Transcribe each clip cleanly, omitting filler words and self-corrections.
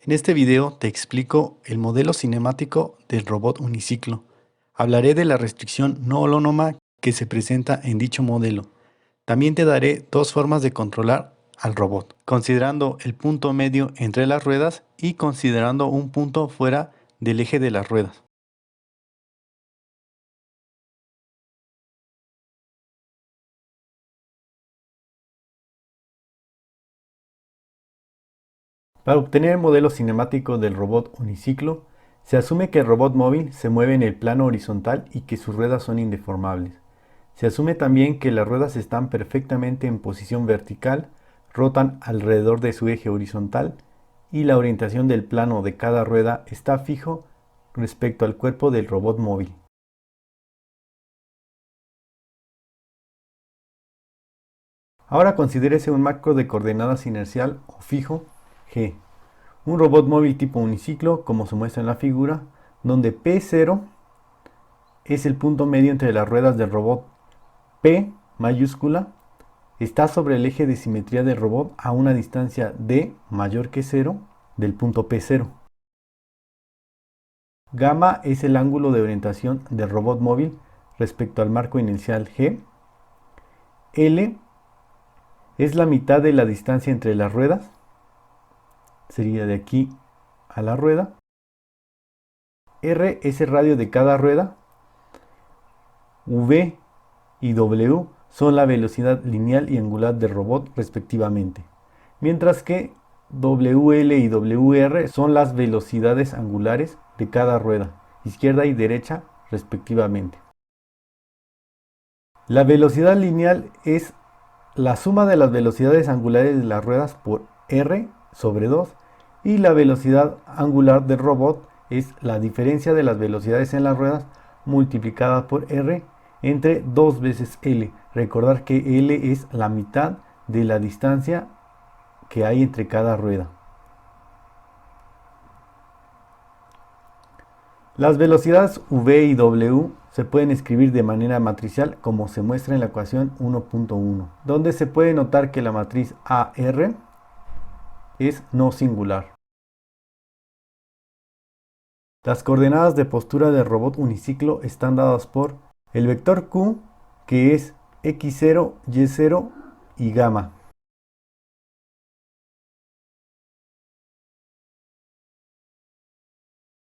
En este video te explico el modelo cinemático del robot uniciclo. Hablaré de la restricción no holónoma que se presenta en dicho modelo. También te daré dos formas de controlar al robot, considerando el punto medio entre las ruedas y considerando un punto fuera del eje de las ruedas. Para obtener el modelo cinemático del robot uniciclo, se asume que el robot móvil se mueve en el plano horizontal y que sus ruedas son indeformables. Se asume también que las ruedas están perfectamente en posición vertical, rotan alrededor de su eje horizontal y la orientación del plano de cada rueda está fijo respecto al cuerpo del robot móvil. Ahora considérese un marco de coordenadas inercial o fijo G. Un robot móvil tipo uniciclo, como se muestra en la figura, donde P0 es el punto medio entre las ruedas del robot. P mayúscula está sobre el eje de simetría del robot a una distancia d mayor que 0 del punto P0. Gamma es el ángulo de orientación del robot móvil respecto al marco inercial G. L es la mitad de la distancia entre las ruedas, sería de aquí a la rueda. R es el radio de cada rueda. V y W son la velocidad lineal y angular del robot respectivamente, mientras que WL y WR son las velocidades angulares de cada rueda, izquierda y derecha respectivamente. La velocidad lineal es la suma de las velocidades angulares de las ruedas por R sobre 2 y la velocidad angular del robot es la diferencia de las velocidades en las ruedas multiplicada por R entre 2 veces L. Recordar que L es la mitad de la distancia que hay entre cada rueda. Las velocidades V y W se pueden escribir de manera matricial como se muestra en la ecuación 1.1, donde se puede notar que la matriz AR es no singular. Las coordenadas de postura del robot uniciclo están dadas por el vector Q, que es X0, Y0 y gamma.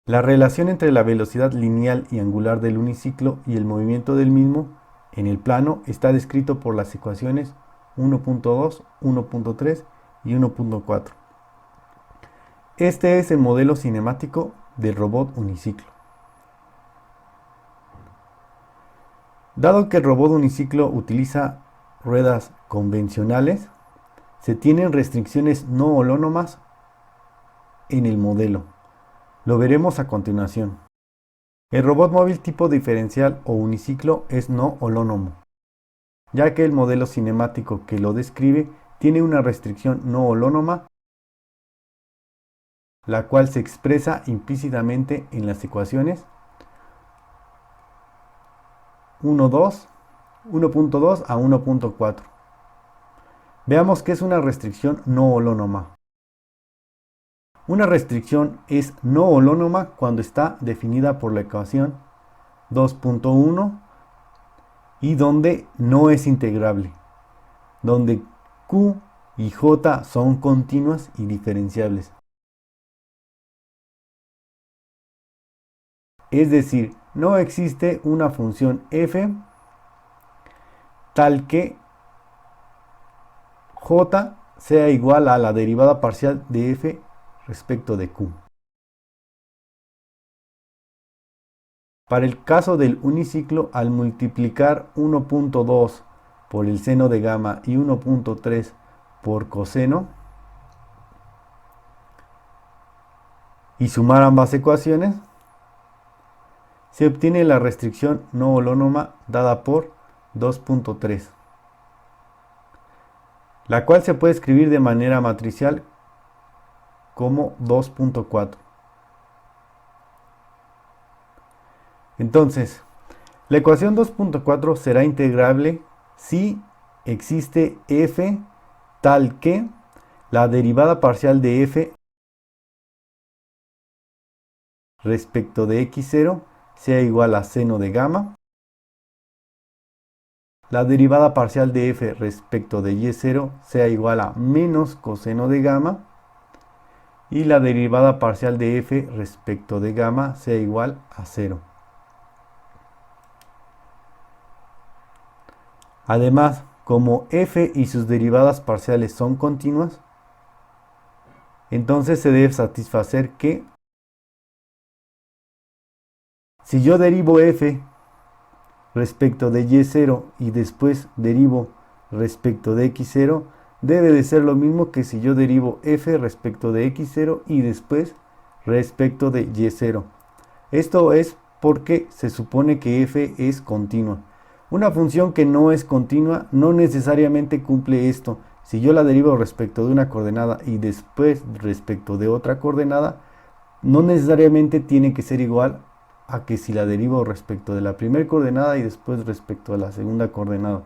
La relación entre la velocidad lineal y angular del uniciclo y el movimiento del mismo en el plano está descrito por las ecuaciones 1.2, 1.3 y 1.4. Este es el modelo cinemático del robot uniciclo. Dado que el robot uniciclo utiliza ruedas convencionales, se tienen restricciones no holónomas en el modelo. Lo veremos a continuación. El robot móvil tipo diferencial o uniciclo es no holónomo, ya que el modelo cinemático que lo describe tiene una restricción no holónoma, la cual se expresa implícitamente en las ecuaciones 1.2 a 1.4. Veamos qué es una restricción no holónoma. Una restricción es no holónoma cuando está definida por la ecuación 2.1 y donde no es integrable, donde Q y J son continuas y diferenciables. Es decir, no existe una función f tal que J sea igual a la derivada parcial de f respecto de Q. Para el caso del uniciclo, al multiplicar 1.2 por el seno de gamma y 1.3 por coseno y sumar ambas ecuaciones, se obtiene la restricción no holónoma dada por 2.3, la cual se puede escribir de manera matricial como 2.4. Entonces, la ecuación 2.4 será integrable si existe f tal que la derivada parcial de f respecto de x0 sea igual a seno de gamma. La derivada parcial de f respecto de y0 sea igual a menos coseno de gamma. Y la derivada parcial de f respecto de gamma sea igual a 0. Además, como f y sus derivadas parciales son continuas, entonces se debe satisfacer que si yo derivo f respecto de y0 y después derivo respecto de x0, debe de ser lo mismo que si yo derivo f respecto de x0 y después respecto de y0. Esto es porque se supone que f es continua. Una función que no es continua no necesariamente cumple esto. Si yo la derivo respecto de una coordenada y después respecto de otra coordenada, no necesariamente tiene que ser igual a que si la derivo respecto de la primera coordenada y después respecto a la segunda coordenada.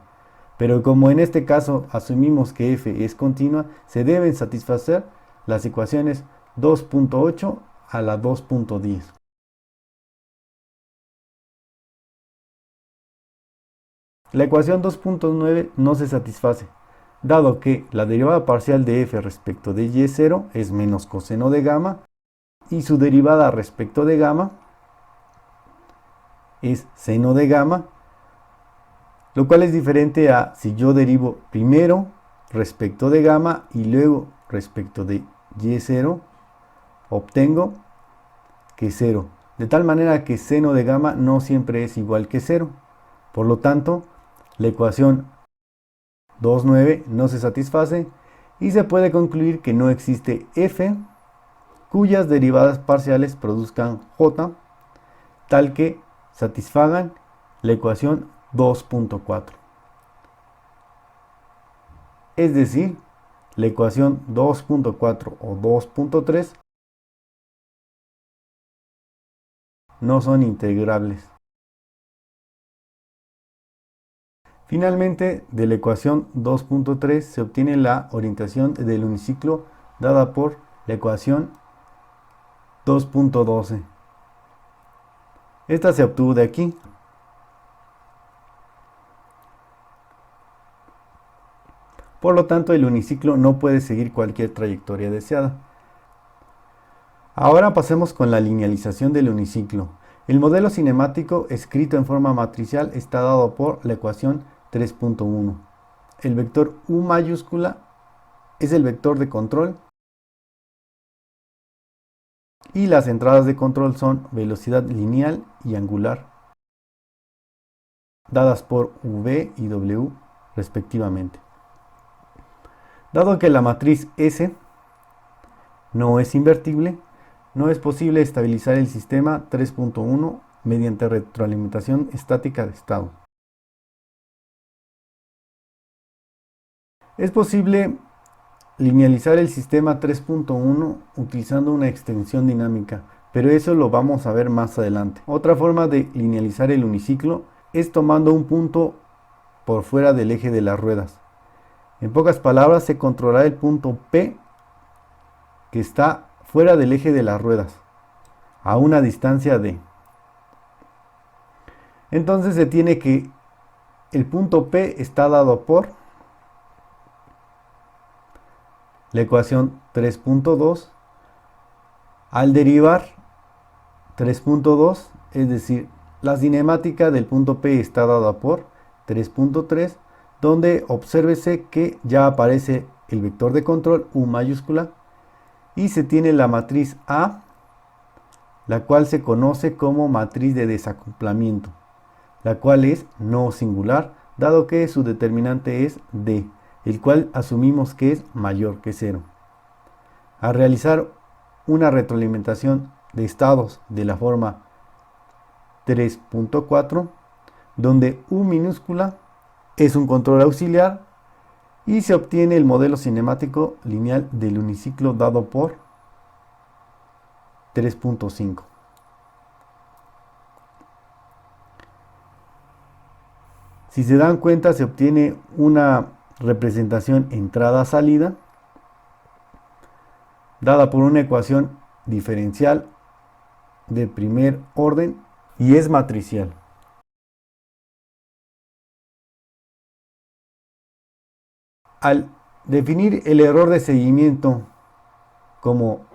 Pero como en este caso asumimos que f es continua, se deben satisfacer las ecuaciones 2.8 a la 2.10. La ecuación 2.9 no se satisface, dado que la derivada parcial de f respecto de y0 es menos coseno de gamma y su derivada respecto de gamma es seno de gamma, lo cual es diferente a si yo derivo primero respecto de gamma y luego respecto de y0, obtengo que 0, de tal manera que seno de gamma no siempre es igual que 0. Por lo tanto, la ecuación 2.9 no se satisface y se puede concluir que no existe f cuyas derivadas parciales produzcan j tal que satisfagan la ecuación 2.4. Es decir, la ecuación 2.4 o 2.3 no son integrables. Finalmente, de la ecuación 2.3 se obtiene la orientación del uniciclo dada por la ecuación 2.12. Esta se obtuvo de aquí. Por lo tanto, el uniciclo no puede seguir cualquier trayectoria deseada. Ahora pasemos con la linealización del uniciclo. El modelo cinemático escrito en forma matricial está dado por la ecuación 3.1. El vector U mayúscula es el vector de control y las entradas de control son velocidad lineal y angular, dadas por V y W respectivamente. Dado que la matriz S no es invertible, no es posible estabilizar el sistema 3.1 mediante retroalimentación estática de estado. Es posible linealizar el sistema 3.1 utilizando una extensión dinámica, pero eso lo vamos a ver más adelante. Otra forma de linealizar el uniciclo es tomando un punto por fuera del eje de las ruedas. En pocas palabras, se controlará el punto P que está fuera del eje de las ruedas, a una distancia de. Entonces se tiene que el punto P está dado por la ecuación 3.2. Al derivar 3.2, es decir, la cinemática del punto P está dada por 3.3, donde obsérvese que ya aparece el vector de control U mayúscula y se tiene la matriz A, la cual se conoce como matriz de desacoplamiento, la cual es no singular, dado que su determinante es D, el cual asumimos que es mayor que 0. Al realizar una retroalimentación de estados de la forma 3.4, donde U minúscula es un control auxiliar y se obtiene el modelo cinemático lineal del uniciclo dado por 3.5. Si se dan cuenta, se obtiene una representación entrada-salida dada por una ecuación diferencial de primer orden y es matricial. Al definir el error de seguimiento como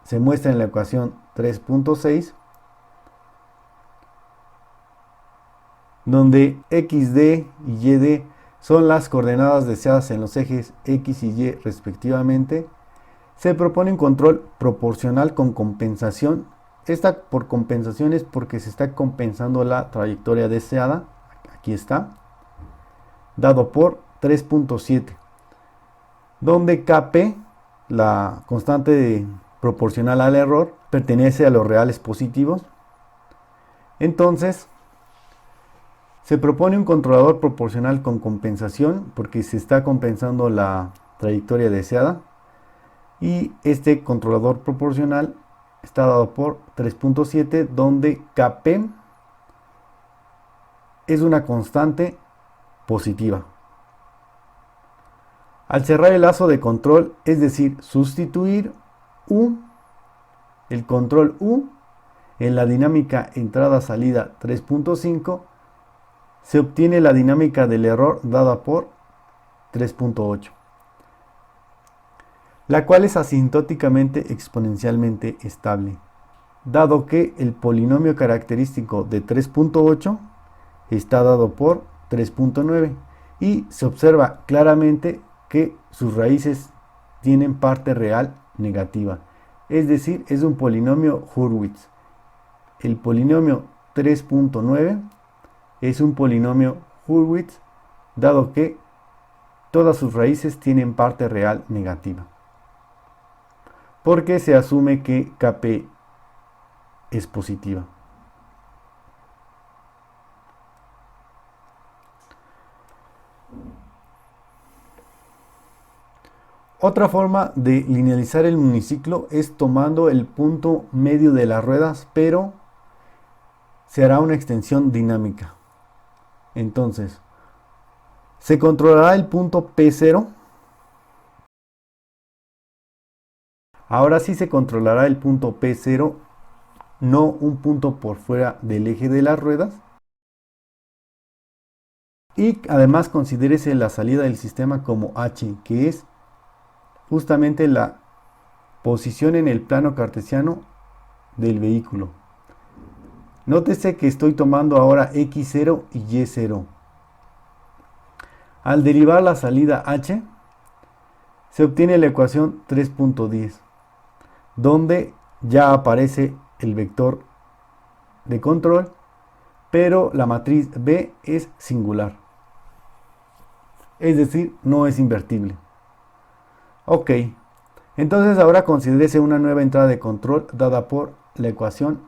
se muestra en la ecuación 3.6, donde xd y yd son las coordenadas deseadas en los ejes x y y respectivamente, se propone un control proporcional con compensación. Esta por compensación es porque se está compensando la trayectoria deseada, aquí está, dado por 3.7, donde Kp, la constante proporcional al error, pertenece a los reales positivos. Entonces, se propone un controlador proporcional con compensación porque se está compensando la trayectoria deseada. Y este controlador proporcional está dado por 3.7, donde Kp es una constante positiva. Al cerrar el lazo de control, es decir, sustituir U, el control U, en la dinámica entrada-salida 3.5, se obtiene la dinámica del error dada por 3.8, la cual es asintóticamente exponencialmente estable, dado que el polinomio característico de 3.8 está dado por 3.9 y se observa claramente que sus raíces tienen parte real negativa, es decir, es un polinomio Hurwitz. El polinomio 3.9 es un polinomio Hurwitz, dado que todas sus raíces tienen parte real negativa, porque se asume que Kp es positiva. Otra forma de linealizar el uniciclo es tomando el punto medio de las ruedas, pero se hará una extensión dinámica. Entonces, se controlará el punto P0. Ahora sí se controlará el punto P0, no un punto por fuera del eje de las ruedas. Y además considérese la salida del sistema como H, que es justamente la posición en el plano cartesiano del vehículo. Nótese que estoy tomando ahora x0 y y0. Al derivar la salida h, se obtiene la ecuación 3.10, donde ya aparece el vector de control, pero la matriz B es singular. Es decir, no es invertible. Ok, entonces ahora considérese una nueva entrada de control dada por la ecuación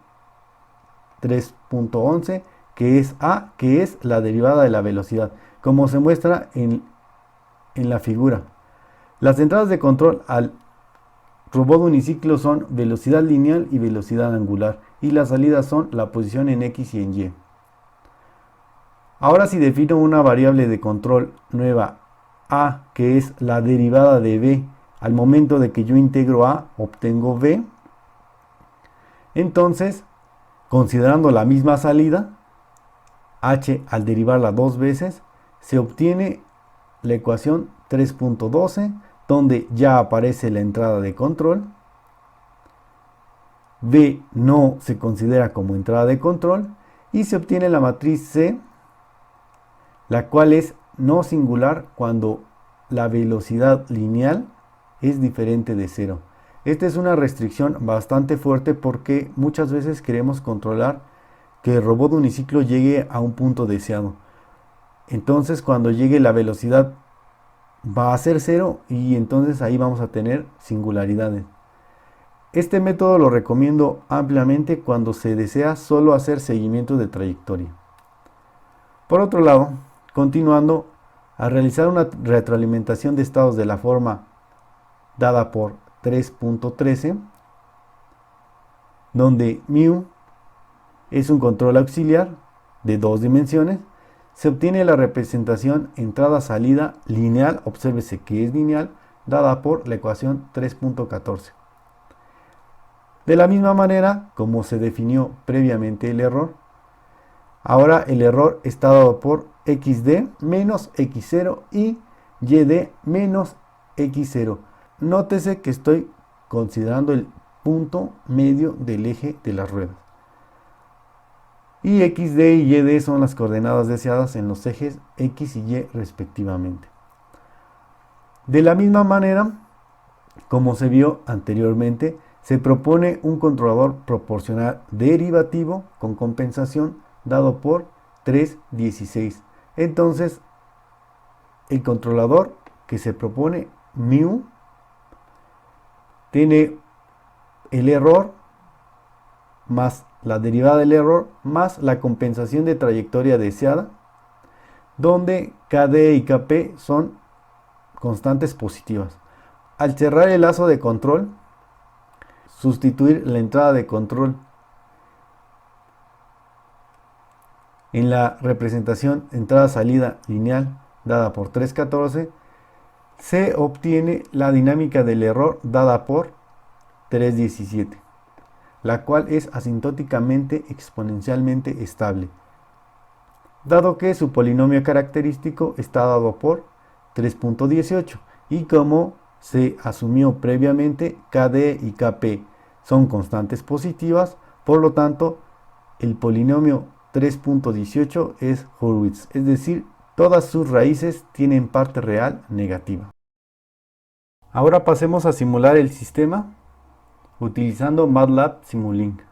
3.11, que es A, que es la derivada de la velocidad, como se muestra en la figura. Las entradas de control al robot uniciclo son velocidad lineal y velocidad angular, y las salidas son la posición en X y en Y. Ahora si defino una variable de control nueva A, que es la derivada de B, al momento de que yo integro A, obtengo B. Entonces, considerando la misma salida, h al derivarla dos veces, se obtiene la ecuación 3.12, donde ya aparece la entrada de control. B no se considera como entrada de control y se obtiene la matriz C, la cual es no singular cuando la velocidad lineal es diferente de cero. Esta es una restricción bastante fuerte porque muchas veces queremos controlar que el robot uniciclo llegue a un punto deseado. Entonces cuando llegue la velocidad va a ser cero y entonces ahí vamos a tener singularidades. Este método lo recomiendo ampliamente cuando se desea solo hacer seguimiento de trayectoria. Por otro lado, continuando, al realizar una retroalimentación de estados de la forma dada por 3.13, donde μ es un control auxiliar de dos dimensiones, se obtiene la representación entrada-salida lineal, obsérvese que es lineal, dada por la ecuación 3.14. De la misma manera como se definió previamente el error, ahora el error está dado por xd menos x0 y yd menos x0. Nótese que estoy considerando el punto medio del eje de las ruedas. Y xd y yd son las coordenadas deseadas en los ejes x y y respectivamente. De la misma manera, como se vio anteriormente, se propone un controlador proporcional derivativo con compensación dado por 3,16. Entonces, el controlador que se propone, mu, tiene el error más la derivada del error más la compensación de trayectoria deseada, donde KD y KP son constantes positivas. Al cerrar el lazo de control, sustituir la entrada de control en la representación entrada-salida lineal dada por 3,14, se obtiene la dinámica del error dada por 3,17, la cual es asintóticamente exponencialmente estable, dado que su polinomio característico está dado por 3,18 y como se asumió previamente, KD y KP son constantes positivas, por lo tanto el polinomio 3,18 es Hurwitz, es decir, todas sus raíces tienen parte real negativa. Ahora pasemos a simular el sistema utilizando MATLAB Simulink.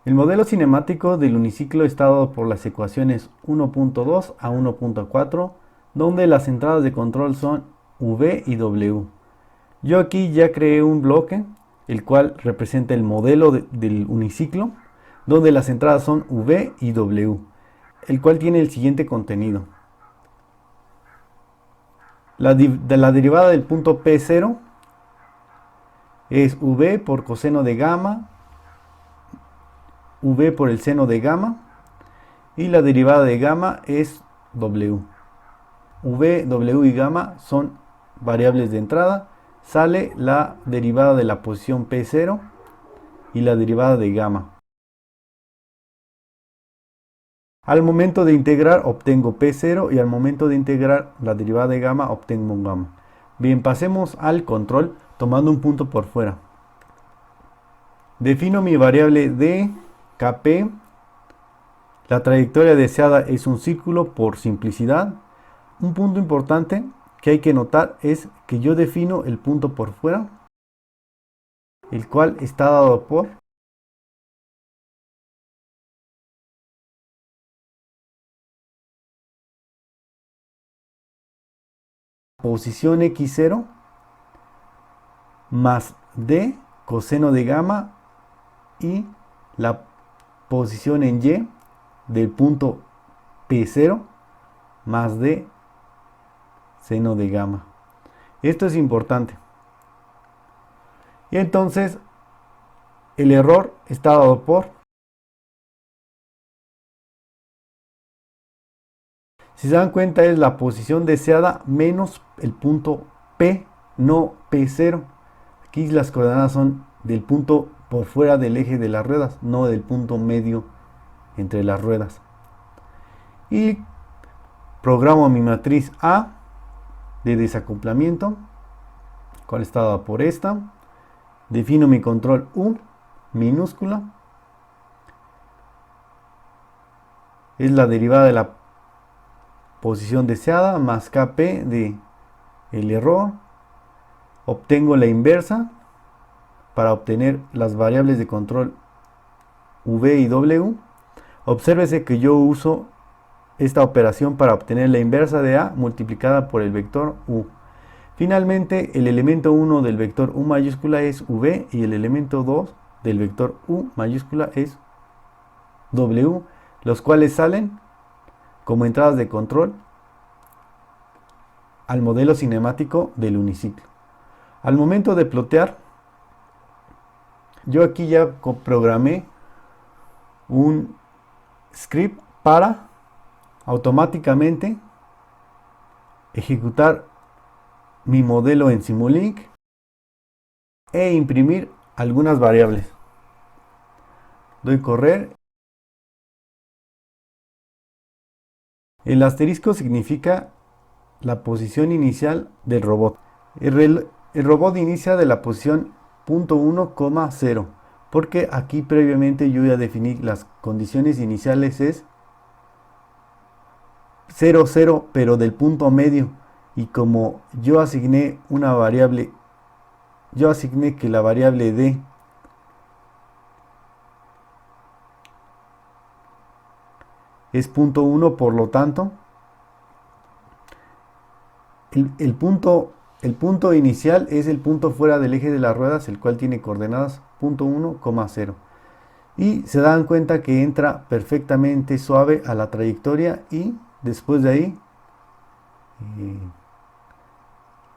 El modelo cinemático del uniciclo está dado por las ecuaciones 1.2 a 1.4, donde las entradas de control son V y W. Yo aquí ya creé un bloque, el cual representa el modelo del uniciclo, donde las entradas son V y W, el cual tiene el siguiente contenido. La derivada del punto P0 es V por coseno de gamma, V por el seno de gamma, y la derivada de gamma es W. V, W y gamma son variables de entrada. Sale la derivada de la posición P0 y la derivada de gamma. Al momento de integrar obtengo P0 y al momento de integrar la derivada de gamma obtengo gamma. Bien, pasemos al control tomando un punto por fuera. Defino mi variable d, Kp. La trayectoria deseada es un círculo por simplicidad. Un punto importante que hay que notar es que yo defino el punto por fuera, el cual está dado por posición x0 más d coseno de gamma y la posición en y del punto P0 más d seno de gamma. Esto es importante. Y entonces el error está dado por, si se dan cuenta, es la posición deseada menos el punto P, no P0. Aquí las coordenadas son del punto por fuera del eje de las ruedas, no del punto medio entre las ruedas. Y programo mi matriz A de desacoplamiento cual está dada por esta. Defino mi control U minúscula. Es la derivada de la posición deseada más Kp de el error. Obtengo la inversa para obtener las variables de control V y W. Obsérvese que yo uso esta operación para obtener la inversa de A multiplicada por el vector U. Finalmente, el elemento 1 del vector U mayúscula es V y el elemento 2 del vector U mayúscula es W, los cuales salen como entradas de control al modelo cinemático del uniciclo. Al momento de plotear, yo aquí ya programé un script para automáticamente ejecutar mi modelo en Simulink e imprimir algunas variables. Doy correr. El asterisco significa la posición inicial del robot. El robot inicia de la posición 1,0 porque aquí previamente yo ya definí las condiciones iniciales es 0, 0, pero del punto medio. Y como yo asigné una variable, yo asigné que la variable d es 0,1, por lo tanto, el punto inicial es el punto fuera del eje de las ruedas, el cual tiene coordenadas 0,1,0. Y se dan cuenta que entra perfectamente suave a la trayectoria y después de ahí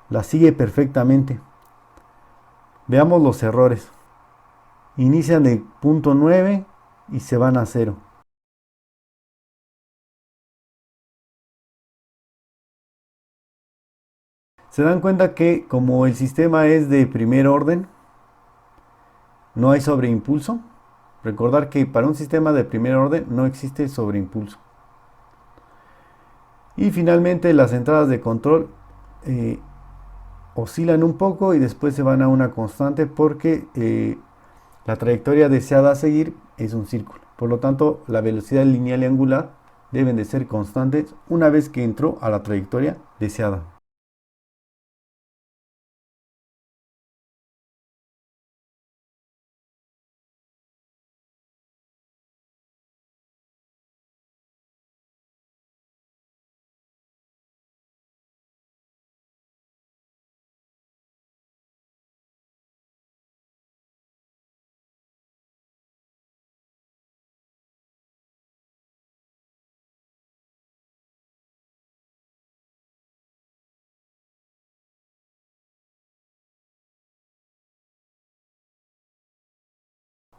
la sigue perfectamente. Veamos los errores. Inician de 0,9 y se van a 0. Se dan cuenta que como el sistema es de primer orden, no hay sobreimpulso. Recordar que para un sistema de primer orden no existe sobreimpulso. Y finalmente las entradas de control oscilan un poco y después se van a una constante porque la trayectoria deseada a seguir es un círculo. Por lo tanto, la velocidad lineal y angular deben de ser constantes una vez que entró a la trayectoria deseada.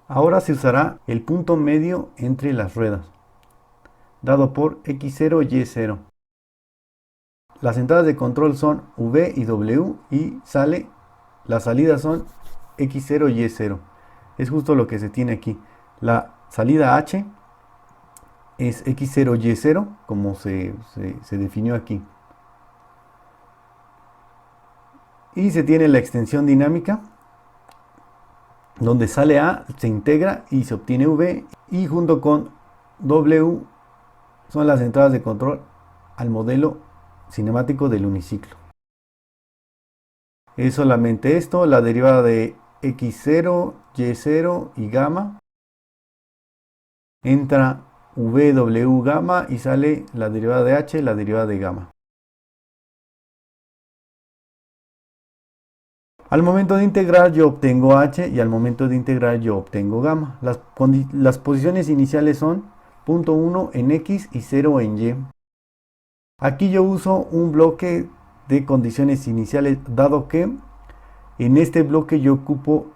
Ahora se usará el punto medio entre las ruedas, dado por x0 y y0. Las entradas de control son V y W y las salidas son x0 y y0. Es justo lo que se tiene aquí. La salida H es x0 y y0, como se definió aquí. Y se tiene la extensión dinámica, donde sale A, se integra y se obtiene V, y junto con W son las entradas de control al modelo cinemático del uniciclo. Es solamente esto, la derivada de x0, y0 y gamma. Entra W gamma y sale la derivada de H, la derivada de gamma. Al momento de integrar yo obtengo H y al momento de integrar yo obtengo gamma. Las posiciones iniciales son 0,1 en X y 0 en Y. Aquí yo uso un bloque de condiciones iniciales, dado que en este bloque yo ocupo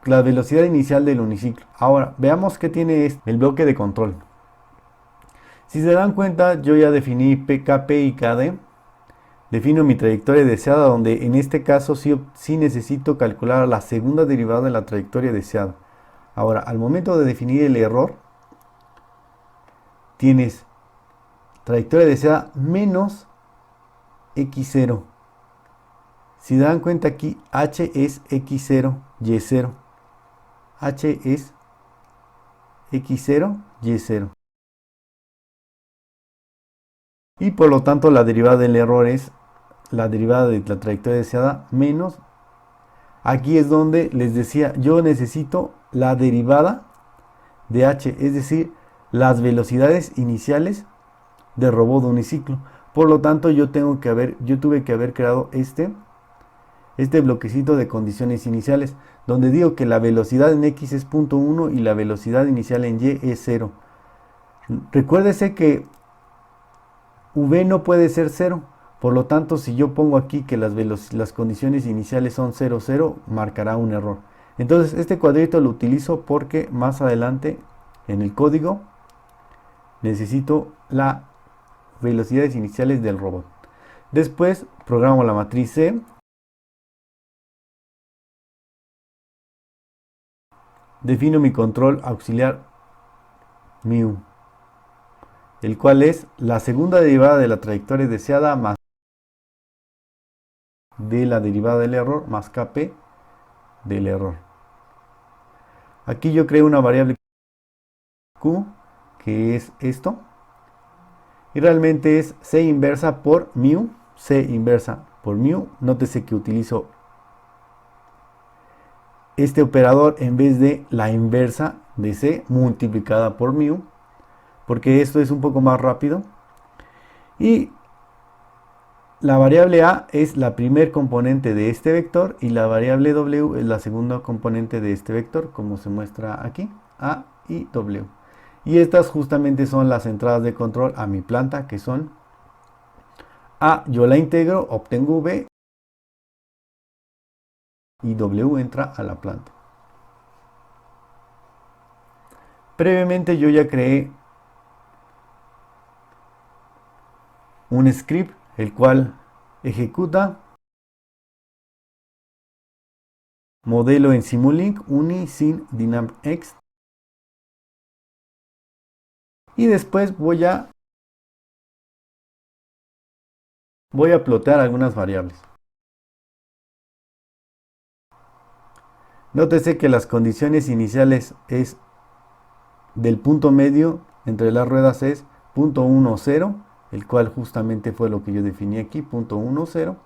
la velocidad inicial del uniciclo. Ahora, veamos qué tiene el bloque de control. Si se dan cuenta, yo ya definí PKP y KD. Defino mi trayectoria deseada, donde en este caso sí necesito calcular la segunda derivada de la trayectoria deseada. Ahora, al momento de definir el error, tienes trayectoria deseada menos x0. Si dan cuenta aquí, H es X0, Y0. H es X0, Y0. Y por lo tanto la derivada del error es la derivada de la trayectoria deseada menos. Aquí es donde les decía, yo necesito la derivada de H, es decir, las velocidades iniciales de robot de uniciclo. Por lo tanto, yo tuve que haber creado este bloquecito de condiciones iniciales, donde digo que la velocidad en X es 0.1 y la velocidad inicial en Y es 0. Recuérdese que V no puede ser 0. Por lo tanto, si yo pongo aquí que las condiciones iniciales son 0, 0, marcará un error. Entonces, este cuadrito lo utilizo porque más adelante en el código necesito las velocidades iniciales del robot. Después, programo la matriz C. Defino mi control auxiliar mu, el cual es la segunda derivada de la trayectoria deseada más de la derivada del error más Kp del error. Aquí yo creo una variable Q, que es esto, y realmente es C inversa por mu, C inversa por mu. Nótese que utilizo este operador en vez de la inversa de C multiplicada por mu, porque esto es un poco más rápido. Y la variable A es la primer componente de este vector y la variable W es la segunda componente de este vector, como se muestra aquí, A y W. Y estas justamente son las entradas de control a mi planta, que son A, yo la integro, obtengo V, y W entra a la planta. Previamente yo ya creé un script, el cual ejecuta modelo en Simulink uni sin dynamX, y después voy a plotear algunas variables. Nótese que las condiciones iniciales es del punto medio entre las ruedas es 0.1, 0, el cual justamente fue lo que yo definí aquí, 0.1, 0.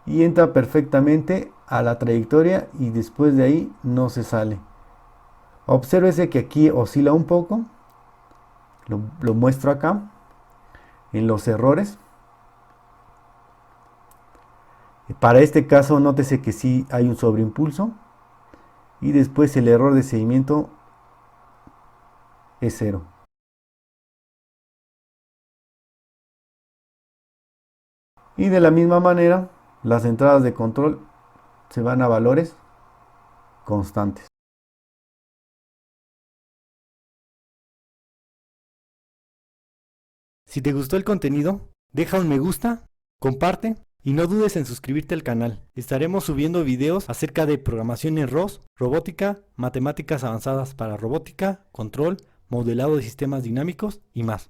Y entra perfectamente a la trayectoria y después de ahí no se sale. Obsérvese que aquí oscila un poco, lo muestro acá en los errores. Para este caso nótese que sí hay un sobreimpulso y después el error de seguimiento es 0. Y de la misma manera las entradas de control se van a valores constantes. Si te gustó el contenido, deja un me gusta, comparte y no dudes en suscribirte al canal. Estaremos subiendo videos acerca de programación en ROS, robótica, matemáticas avanzadas para robótica, control, modelado de sistemas dinámicos y más.